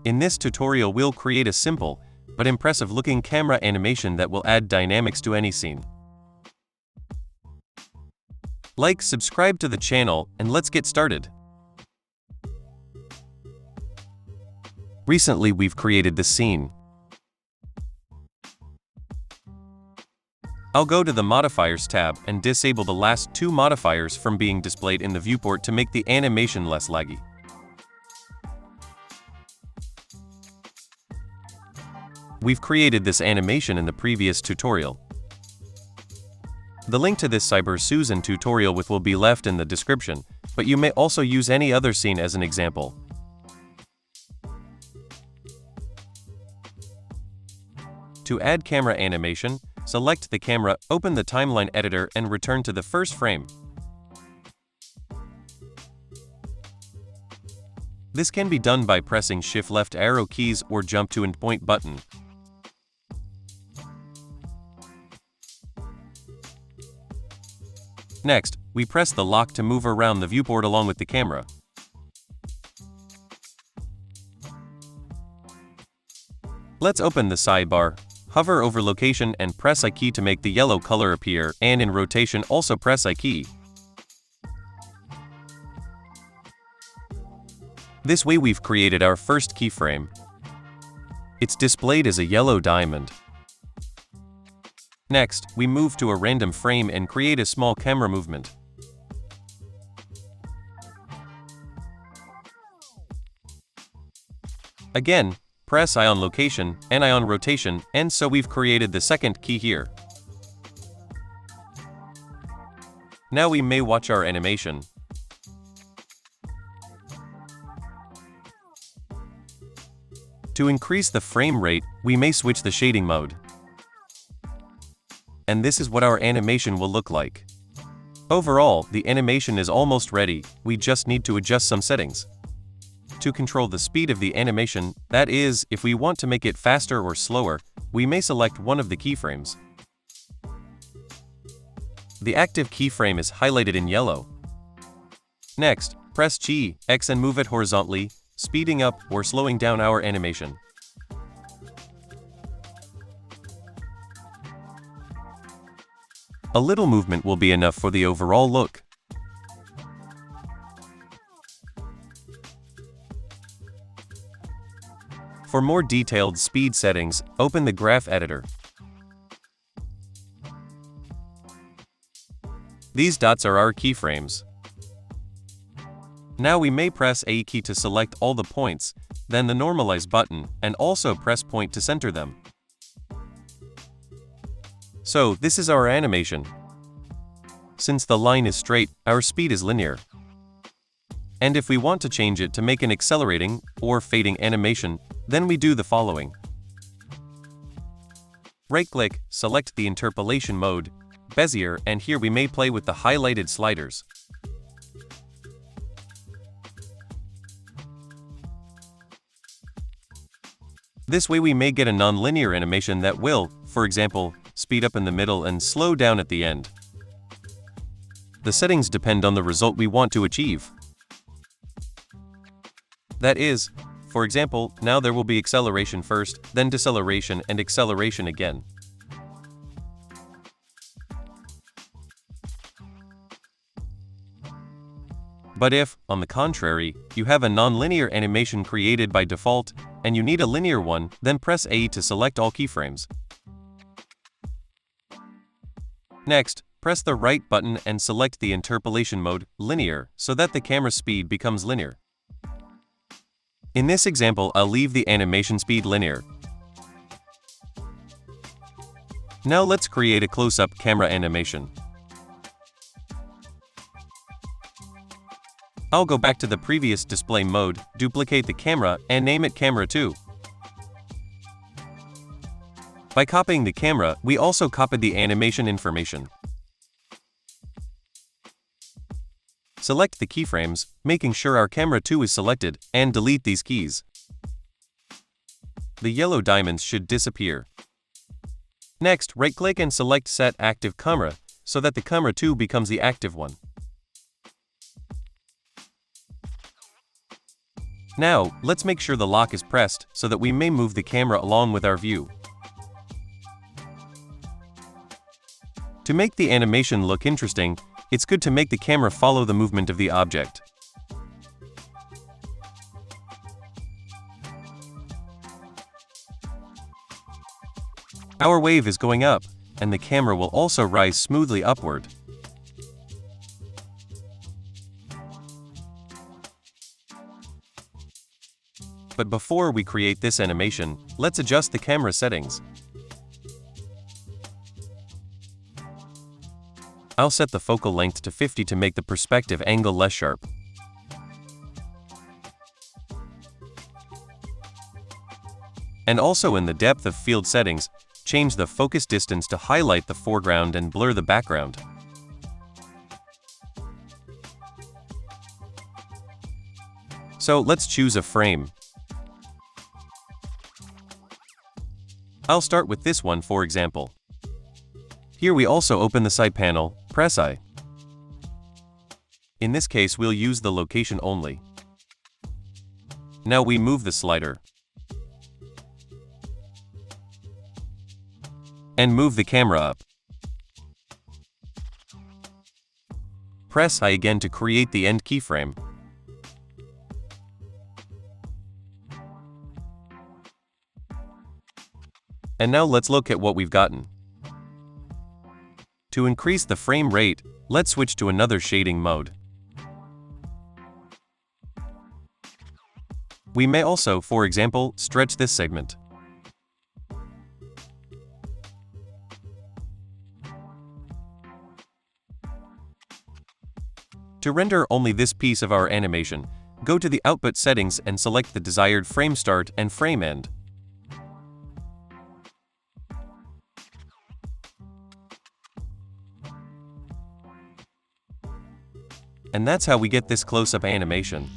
In this tutorial we'll create a simple, but impressive looking camera animation that will add dynamics to any scene. Like, subscribe to the channel, and let's get started. Recently we've created this scene. I'll go to the Modifiers tab and disable the last two modifiers from being displayed in the viewport to make the animation less laggy. We've created this animation in the previous tutorial. The link to this Cybersusan tutorial will be left in the description, but you may also use any other scene as an example. To add camera animation, select the camera, open the timeline editor, and return to the first frame. This can be done by pressing Shift left arrow keys or jump to and point button. Next, we press the lock to move around the viewport along with the camera. Let's open the sidebar. Hover over location and press I key to make the yellow color appear, and in rotation also press I key. This way we've created our first keyframe. It's displayed as a yellow diamond. Next, we move to a random frame and create a small camera movement. Again, press I on location and I on rotation, and so we've created the second key here. Now we may watch our animation. To increase the frame rate, we may switch the shading mode. And this is what our animation will look like. Overall, the animation is almost ready, we just need to adjust some settings. To control the speed of the animation, that is, if we want to make it faster or slower, we may select one of the keyframes. The active keyframe is highlighted in yellow. Next, press X and move it horizontally, speeding up or slowing down our animation. A little movement will be enough for the overall look. For more detailed speed settings, open the graph editor. These dots are our keyframes. Now we may press A key to select all the points, then the normalize button, and also press point to center them. So this is our animation. Since the line is straight, our speed is linear. And if we want to change it to make an accelerating or fading animation, then we do the following. Right-click, select the interpolation mode, Bezier, and here we may play with the highlighted sliders. This way we may get a non-linear animation that will, for example, speed up in the middle and slow down at the end. The settings depend on the result we want to achieve. That is, for example, now there will be acceleration first, then deceleration and acceleration again. But if, on the contrary, you have a non-linear animation created by default, and you need a linear one, then press A to select all keyframes. Next, press the right button and select the interpolation mode, linear, so that the camera speed becomes linear. In this example, I'll leave the animation speed linear. Now let's create a close-up camera animation. I'll go back to the previous display mode, duplicate the camera, and name it Camera 2. By copying the camera, we also copied the animation information. Select the keyframes, making sure our Camera 2 is selected, and delete these keys. The yellow diamonds should disappear. Next, right-click and select Set Active Camera, so that the Camera 2 becomes the active one. Now, let's make sure the lock is pressed so that we may move the camera along with our view. To make the animation look interesting, it's good to make the camera follow the movement of the object. Our wave is going up, and the camera will also rise smoothly upward. But before we create this animation, let's adjust the camera settings. I'll set the focal length to 50 to make the perspective angle less sharp. And also in the depth of field settings, change the focus distance to highlight the foreground and blur the background. So let's choose a frame. I'll start with this one for example. Here we also open the side panel, press I. In this case we'll use the location only. Now we move the slider. And move the camera up. Press I again to create the end keyframe. And now let's look at what we've gotten. To increase the frame rate, let's switch to another shading mode. We may also, for example, stretch this segment. To render only this piece of our animation, go to the output settings and select the desired frame start and frame end. And that's how we get this close-up animation.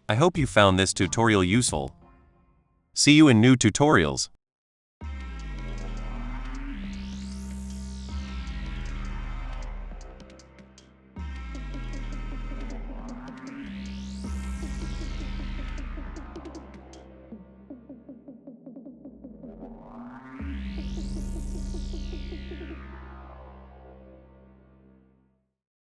I hope you found this tutorial useful. See you in new tutorials.